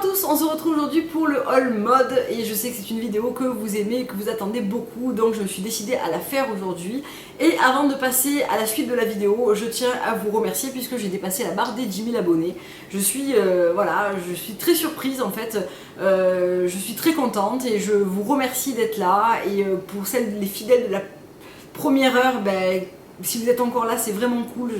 tous, on se retrouve aujourd'hui pour le haul mode et je sais que c'est une vidéo que vous aimez et que vous attendez beaucoup, donc je me suis décidée à la faire aujourd'hui. Et avant de passer à la suite de la vidéo, je tiens à vous remercier puisque j'ai dépassé la barre des 10 000 abonnés. Je suis très surprise en fait, je suis très contente et je vous remercie d'être là. Et pour les fidèles de la première heure, si vous êtes encore là, c'est vraiment cool,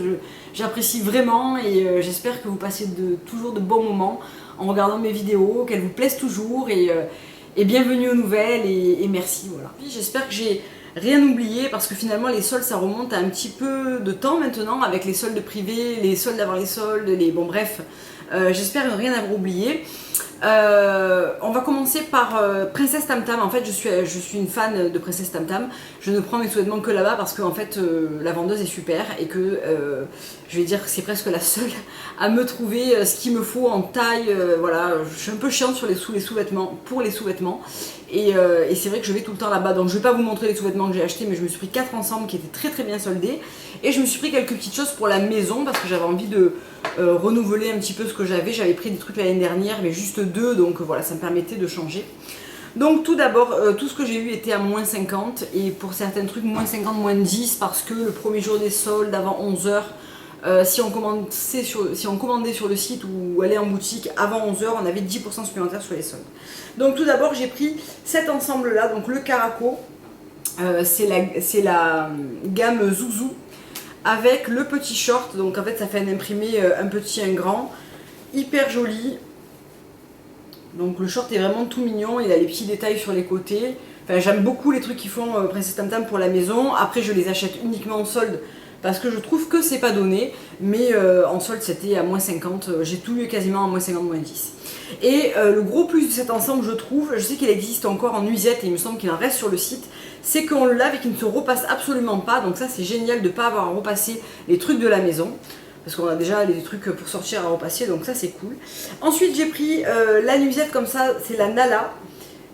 j'apprécie vraiment et j'espère que vous passez toujours de bons moments en regardant mes vidéos, qu'elles vous plaisent toujours et bienvenue aux nouvelles et merci. Voilà. J'espère que j'ai rien oublié parce que finalement les soldes ça remonte à un petit peu de temps maintenant avec les soldes privés, les soldes avant les soldes, bon bref, j'espère ne rien avoir oublié. On va commencer par Princesse Tam Tam. En fait, je suis une fan de Princesse Tam Tam. Je ne prends mes sous-vêtements que là-bas parce que en fait, la vendeuse est super et que je vais dire que c'est presque la seule à me trouver ce qu'il me faut en taille. Voilà, je suis un peu chiante sur les sous-vêtements pour les sous-vêtements. Et c'est vrai que je vais tout le temps là-bas, donc je vais pas vous montrer les sous-vêtements que j'ai achetés, mais je me suis pris 4 ensembles qui étaient très très bien soldés. Et je me suis pris quelques petites choses pour la maison parce que j'avais envie de renouveler un petit peu ce que j'avais pris des trucs l'année dernière, mais juste 2, donc voilà, ça me permettait de changer. Donc tout d'abord, tout ce que j'ai eu était à moins 50, et pour certains trucs, moins 50, moins 10, parce que le premier jour des soldes, avant 11 h, si on commandait sur le site ou allait en boutique avant 11 h, on avait 10% supplémentaire sur les soldes. Donc tout d'abord j'ai pris cet ensemble là, donc le Caraco, c'est la gamme Zouzou avec le petit short, donc en fait ça fait un imprimé un petit un grand, hyper joli. Donc le short est vraiment tout mignon, il a les petits détails sur les côtés. Enfin, j'aime beaucoup les trucs qui font Princesse Tam Tam pour la maison. Après je les achète uniquement en solde parce que je trouve que c'est pas donné, mais en solde c'était à moins 50, j'ai tout eu quasiment à moins 50, moins 10. Et le gros plus de cet ensemble, je trouve, je sais qu'il existe encore en nuisette et il me semble qu'il en reste sur le site, c'est qu'on le lave et qu'il ne se repasse absolument pas. Donc ça c'est génial de ne pas avoir à repasser les trucs de la maison, parce qu'on a déjà les trucs pour sortir à repasser, donc ça c'est cool. Ensuite j'ai pris la nuisette comme ça, c'est la Nala.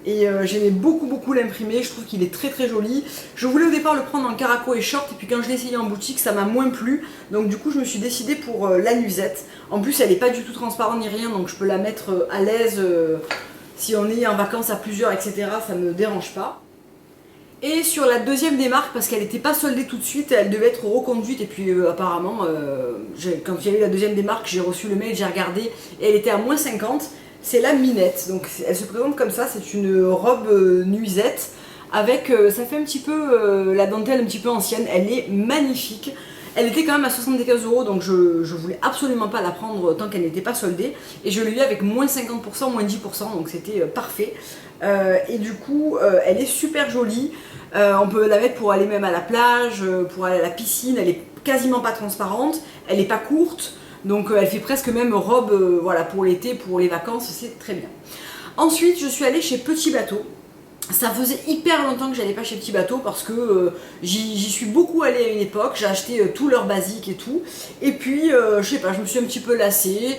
Et j'aimais beaucoup l'imprimer, je trouve qu'il est très très joli. Je voulais au départ le prendre en Caraco et short, et puis quand je l'ai essayé en boutique ça m'a moins plu. Donc du coup je me suis décidée pour la nuisette. En plus elle n'est pas du tout transparente ni rien, donc je peux la mettre à l'aise si on est en vacances à plusieurs, etc. Ça me dérange pas. Et sur la deuxième des marques, parce qu'elle n'était pas soldée tout de suite, elle devait être reconduite, et puis apparemment, quand il y a eu la deuxième des marques, j'ai reçu le mail, j'ai regardé, et elle était à moins 50. C'est la Minette, donc elle se présente comme ça, c'est une robe nuisette avec, ça fait un petit peu la dentelle un petit peu ancienne, elle est magnifique. Elle était quand même à 75 €, donc je voulais absolument pas la prendre tant qu'elle n'était pas soldée, et je l'ai eu avec moins 50%, moins 10%, donc c'était parfait. Et du coup elle est super jolie, on peut la mettre pour aller même à la plage, pour aller à la piscine, elle est quasiment pas transparente, elle est pas courte. Donc elle fait presque même robe voilà, pour l'été, pour les vacances, c'est très bien. Ensuite je suis allée chez Petit Bateau. Ça faisait hyper longtemps que j'allais pas chez Petit Bateau parce que j'y suis beaucoup allée à une époque, j'ai acheté tout leur basique et tout. Et puis je sais pas, je me suis un petit peu lassée.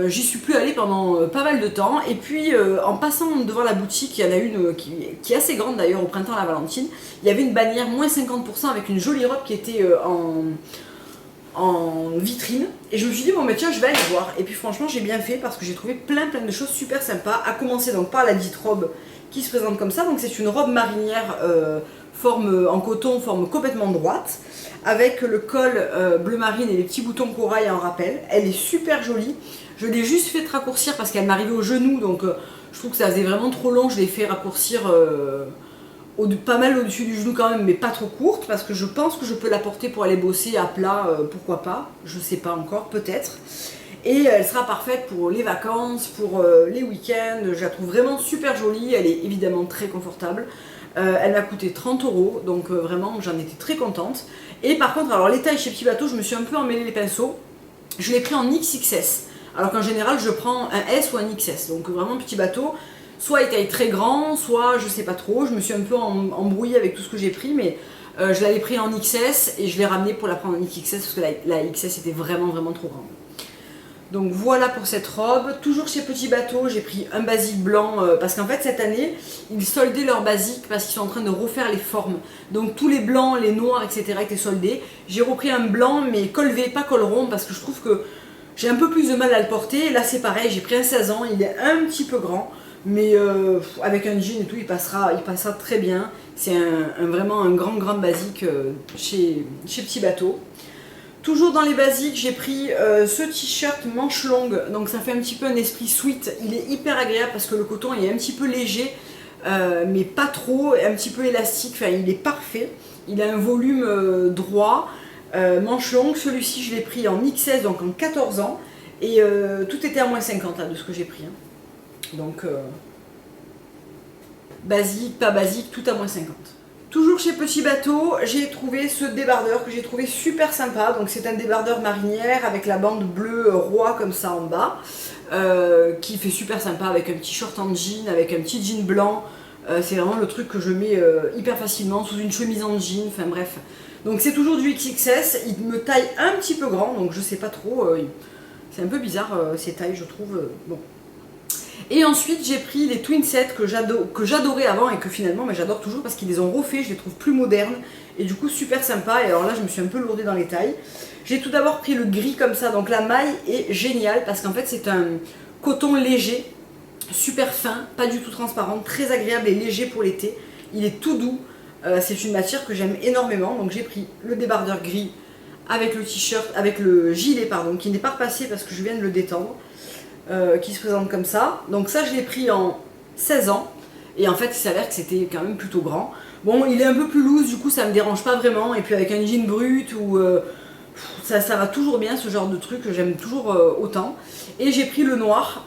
J'y suis plus allée pendant pas mal de temps. Et puis en passant devant la boutique, il y en a une qui est assez grande d'ailleurs, au printemps à la Valentine. Il y avait une bannière moins 50% avec une jolie robe qui était en vitrine, et je me suis dit bon mais tiens je vais aller voir, et puis franchement j'ai bien fait parce que j'ai trouvé plein de choses super sympas, à commencer donc par la dite robe qui se présente comme ça. Donc c'est une robe marinière forme en coton, forme complètement droite, avec le col bleu marine et les petits boutons corail en rappel. Elle est super jolie, je l'ai juste fait raccourcir parce qu'elle m'arrivait au genou, donc je trouve que ça faisait vraiment trop long, je l'ai fait raccourcir pas mal au-dessus du genou quand même, mais pas trop courte, parce que je pense que je peux la porter pour aller bosser à plat, pourquoi pas, je sais pas encore, peut-être. Et elle sera parfaite pour les vacances, pour les week-ends. Je la trouve vraiment super jolie, elle est évidemment très confortable. Elle m'a coûté 30 €, donc vraiment j'en étais très contente. Et par contre, alors les tailles chez Petit Bateau, je me suis un peu emmêlé les pinceaux. Je l'ai pris en XXS, alors qu'en général je prends un S ou un XS, donc vraiment Petit Bateau. Soit il taille très grand, soit je sais pas trop, je me suis un peu embrouillée avec tout ce que j'ai pris, mais je l'avais pris en XS et je l'ai ramené pour la prendre en XXS parce que la XS était vraiment trop grande. Donc voilà pour cette robe. Toujours chez Petit Bateau, j'ai pris un basique blanc parce qu'en fait cette année, ils soldaient leur basique parce qu'ils sont en train de refaire les formes. Donc tous les blancs, les noirs, etc. étaient soldés. J'ai repris un blanc mais col V, pas col rond, parce que je trouve que j'ai un peu plus de mal à le porter. Là c'est pareil, j'ai pris un 16 ans, il est un petit peu grand, mais avec un jean et tout, il passera très bien. C'est vraiment un grand basique chez Petit Bateau. Toujours dans les basiques, j'ai pris ce t-shirt manche longue, donc ça fait un petit peu un esprit sweat. Il est hyper agréable parce que le coton est un petit peu léger, mais pas trop, un petit peu élastique, enfin il est parfait. Il a un volume droit, manche longue. Celui-ci je l'ai pris en XS, donc en 14 ans, et tout était à moins 50 là, de ce que j'ai pris. Hein. Donc basique, pas basique, tout à moins 50. Toujours chez Petit Bateau, j'ai trouvé ce débardeur que j'ai trouvé super sympa. Donc c'est un débardeur marinière avec la bande bleue roi comme ça en bas, qui fait super sympa avec un petit short en jean, avec un petit jean blanc. C'est vraiment le truc que je mets hyper facilement sous une chemise en jean, enfin bref. Donc c'est toujours du XXS, il me taille un petit peu grand, donc je sais pas trop, c'est un peu bizarre ces tailles je trouve. Bon. Et ensuite j'ai pris les twin sets que j'adorais avant et que finalement j'adore toujours parce qu'ils les ont refaits, je les trouve plus modernes et du coup super sympa. Et alors là je me suis un peu lourdée dans les tailles. J'ai tout d'abord pris le gris comme ça, donc la maille est géniale parce qu'en fait c'est un coton léger, super fin, pas du tout transparent, très agréable et léger pour l'été. Il est tout doux, c'est une matière que j'aime énormément. Donc j'ai pris le débardeur gris avec le t-shirt, avec le gilet pardon, qui n'est pas repassé parce que je viens de le détendre. Qui se présente comme ça. Donc ça je l'ai pris en 16 ans et en fait il s'avère que c'était quand même plutôt grand. Bon il est un peu plus loose, du coup ça me dérange pas vraiment, et puis avec un jean brut ou ça va toujours bien, ce genre de truc j'aime toujours autant. Et j'ai pris le noir,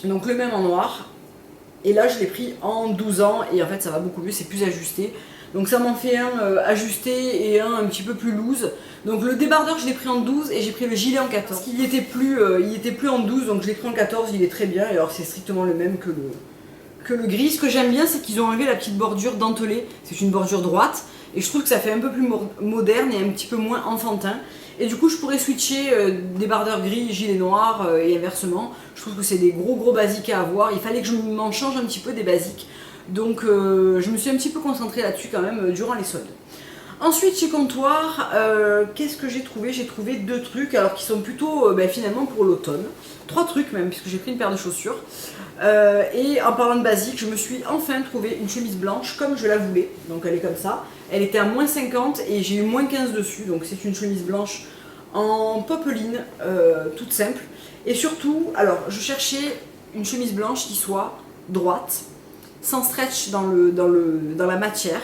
donc le même en noir, et là je l'ai pris en 12 ans et en fait ça va beaucoup mieux, c'est plus ajusté. Donc ça m'en fait un ajusté et un petit peu plus loose. Donc le débardeur je l'ai pris en 12 et j'ai pris le gilet en 14. Parce qu'il était plus en 12, donc je l'ai pris en 14, il est très bien. Et alors c'est strictement le même que le gris. Ce que j'aime bien c'est qu'ils ont enlevé la petite bordure dentelée. C'est une bordure droite et je trouve que ça fait un peu plus moderne et un petit peu moins enfantin. Et du coup je pourrais switcher débardeur gris, gilet noir et inversement. Je trouve que c'est des gros basiques à avoir. Il fallait que je m'en change un petit peu des basiques. Donc je me suis un petit peu concentrée là-dessus quand même durant les soldes. Ensuite chez Comptoir, qu'est-ce que j'ai trouvé? J'ai trouvé deux trucs alors qui sont plutôt finalement pour l'automne. Trois trucs même puisque j'ai pris une paire de chaussures. Et en parlant de basique, je me suis enfin trouvé une chemise blanche comme je la voulais. Donc elle est comme ça. Elle était à moins 50 et j'ai eu moins 15 dessus. Donc c'est une chemise blanche en popeline, toute simple. Et surtout, alors je cherchais une chemise blanche qui soit droite, sans stretch dans la matière,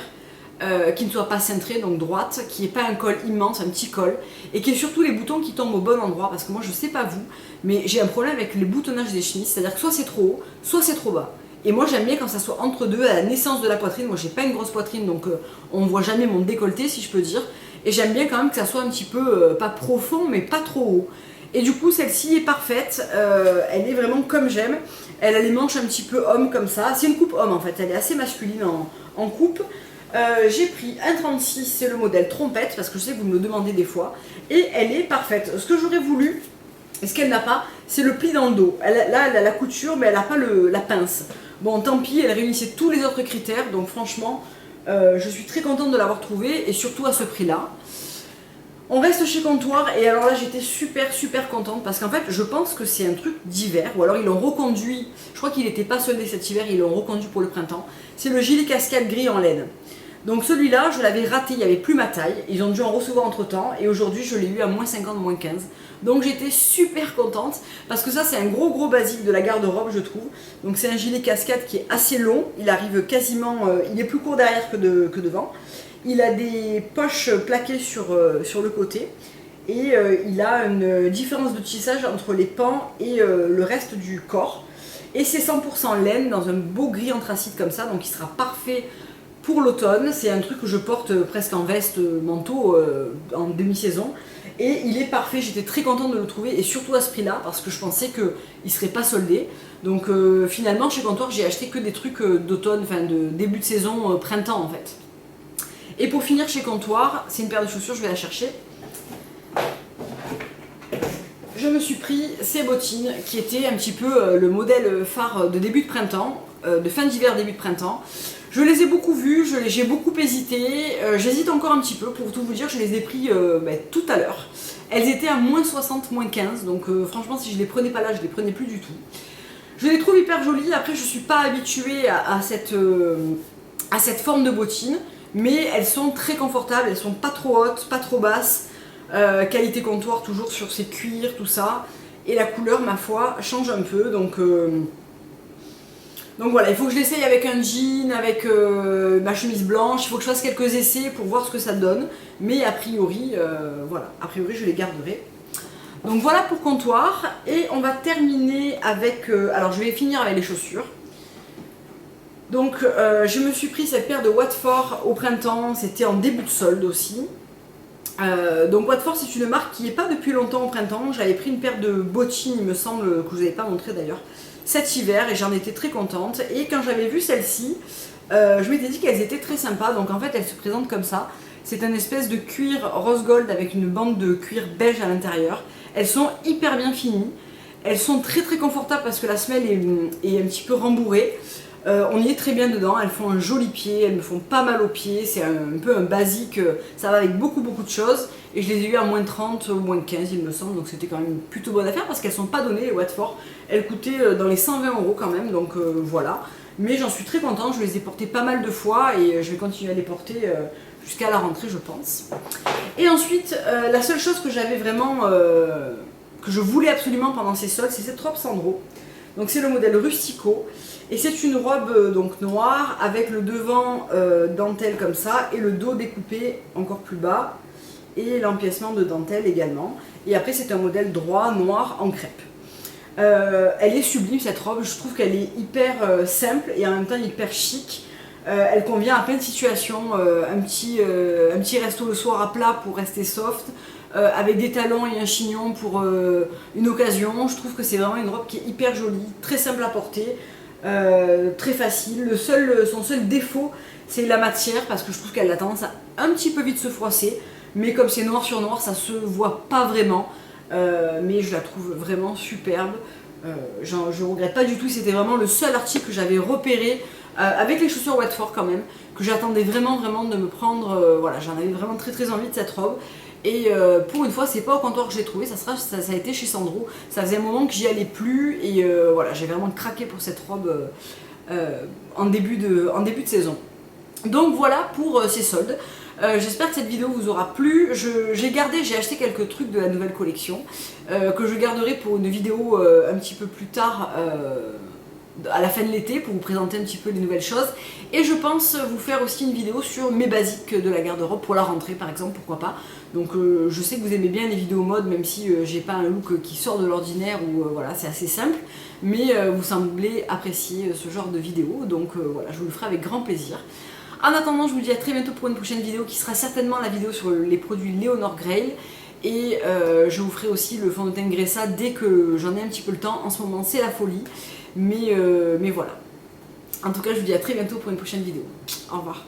qui ne soit pas cintrée, donc droite, qui n'ait pas un col immense, un petit col, et qui ait surtout les boutons qui tombent au bon endroit, parce que moi je sais pas vous, mais j'ai un problème avec les boutonnages des chemises, c'est-à-dire que soit c'est trop haut, soit c'est trop bas. Et moi j'aime bien quand ça soit entre deux, à la naissance de la poitrine. Moi j'ai pas une grosse poitrine, donc on voit jamais mon décolleté si je peux dire, et j'aime bien quand même que ça soit un petit peu, pas profond, mais pas trop haut. Et du coup celle-ci est parfaite, elle est vraiment comme j'aime. Elle a les manches un petit peu homme comme ça, c'est une coupe homme en fait, elle est assez masculine en coupe. J'ai pris un 36, c'est le modèle trompette, parce que je sais que vous me le demandez des fois, et elle est parfaite. Ce que j'aurais voulu, et ce qu'elle n'a pas, c'est le pli dans le dos. Là elle a la couture, mais elle n'a pas la pince. Bon tant pis, elle réunissait tous les autres critères, donc franchement je suis très contente de l'avoir trouvée, et surtout à ce prix là. On reste chez Comptoir et alors là j'étais super contente parce qu'en fait je pense que c'est un truc d'hiver, ou alors ils l'ont reconduit, je crois qu'il n'était pas soldé cet hiver, ils l'ont reconduit pour le printemps. C'est le gilet cascade gris en laine. Donc celui-là je l'avais raté, il n'y avait plus ma taille, ils ont dû en recevoir entre temps et aujourd'hui je l'ai eu à moins 50, moins 15. Donc j'étais super contente parce que ça c'est un gros basique de la garde-robe je trouve. Donc c'est un gilet cascade qui est assez long, il arrive quasiment, il est plus court derrière que devant. Il a des poches plaquées sur le côté et il a une différence de tissage entre les pans et le reste du corps. Et c'est 100% laine dans un beau gris anthracite comme ça, donc il sera parfait pour l'automne. C'est un truc que je porte presque en veste manteau en demi-saison. Et il est parfait, j'étais très contente de le trouver et surtout à ce prix là parce que je pensais qu'il ne serait pas soldé. Donc finalement chez Comptoir j'ai acheté que des trucs d'automne, enfin de début de saison, printemps en fait. Et pour finir chez Comptoir, c'est une paire de chaussures, je vais la chercher. Je me suis pris ces bottines qui étaient un petit peu le modèle phare de début de printemps, de fin d'hiver, début de printemps. Je les ai beaucoup vues, j'ai beaucoup hésité, j'hésite encore un petit peu, pour tout vous dire, je les ai pris tout à l'heure. Elles étaient à moins 60, moins 15, donc franchement si je les prenais pas là, je les prenais plus du tout. Je les trouve hyper jolies, après je suis pas habituée à cette forme de bottine, mais elles sont très confortables, elles sont pas trop hautes, pas trop basses, qualité comptoir toujours sur ces cuirs, tout ça, et la couleur ma foi change un peu, donc voilà, il faut que je l'essaye avec un jean, avec ma chemise blanche, il faut que je fasse quelques essais pour voir ce que ça donne, mais a priori, voilà, a priori je les garderai. Donc voilà pour comptoir, et on va terminer avec, alors je vais finir avec les chaussures. Donc je me suis pris cette paire de Watford au printemps, c'était en début de solde aussi. Donc Watford c'est une marque qui n'est pas depuis longtemps au printemps, j'avais pris une paire de bottines il me semble, que je vous avais pas montré d'ailleurs, cet hiver et j'en étais très contente. Et quand j'avais vu celle-ci, je m'étais dit qu'elles étaient très sympas, donc en fait elles se présentent comme ça. C'est une espèce de cuir rose gold avec une bande de cuir beige à l'intérieur. Elles sont hyper bien finies, elles sont très très confortables parce que la semelle est un petit peu rembourrée. On y est très bien dedans, elles font un joli pied, elles me font pas mal aux pieds, c'est un peu un basique, ça va avec beaucoup de choses. Et je les ai eu à moins 30 ou moins 15 il me semble, donc c'était quand même une plutôt bonne affaire parce qu'elles sont pas données les Watford. Elles coûtaient dans les 120 € quand même, donc voilà. Mais j'en suis très contente, je les ai portées pas mal de fois et je vais continuer à les porter jusqu'à la rentrée je pense. Et ensuite, la seule chose que j'avais vraiment, que je voulais absolument pendant ces soldes, c'est cette robe Sandro. Donc c'est le modèle Rustico. Et c'est une robe donc noire avec le devant dentelle comme ça et le dos découpé encore plus bas et l'empiècement de dentelle également. Et après c'est un modèle droit noir en crêpe. Elle est sublime cette robe, je trouve qu'elle est hyper simple et en même temps hyper chic. Elle convient à plein de situations, un petit resto le soir à plat pour rester soft, avec des talons et un chignon pour une occasion. Je trouve que c'est vraiment une robe qui est hyper jolie, très simple à porter. Très facile, son seul défaut c'est la matière parce que je trouve qu'elle a tendance à un petit peu vite se froisser, mais comme c'est noir sur noir ça se voit pas vraiment, mais je la trouve vraiment superbe. Je regrette pas du tout, c'était vraiment le seul article que j'avais repéré avec les chaussures Watford quand même, que j'attendais vraiment de me prendre, voilà, j'en avais vraiment très envie de cette robe. Et pour une fois, c'est pas au comptoir que j'ai trouvé, ça a été chez Sandro. Ça faisait un moment que j'y allais plus et voilà, j'ai vraiment craqué pour cette robe en début de saison. Donc voilà pour ces soldes. J'espère que cette vidéo vous aura plu. J'ai acheté quelques trucs de la nouvelle collection que je garderai pour une vidéo un petit peu plus tard. À la fin de l'été pour vous présenter un petit peu les nouvelles choses, et je pense vous faire aussi une vidéo sur mes basiques de la garde-robe pour la rentrée par exemple, pourquoi pas. Donc je sais que vous aimez bien les vidéos mode même si j'ai pas un look qui sort de l'ordinaire ou voilà, c'est assez simple, mais vous semblez apprécier ce genre de vidéo, donc voilà, je vous le ferai avec grand plaisir. En attendant, je vous dis à très bientôt pour une prochaine vidéo qui sera certainement la vidéo sur les produits Leonor Grail. Et je vous ferai aussi le fond de teint Gressa dès que j'en ai un petit peu le temps. En ce moment c'est la folie, mais voilà. En tout cas je vous dis à très bientôt pour une prochaine vidéo. Au revoir.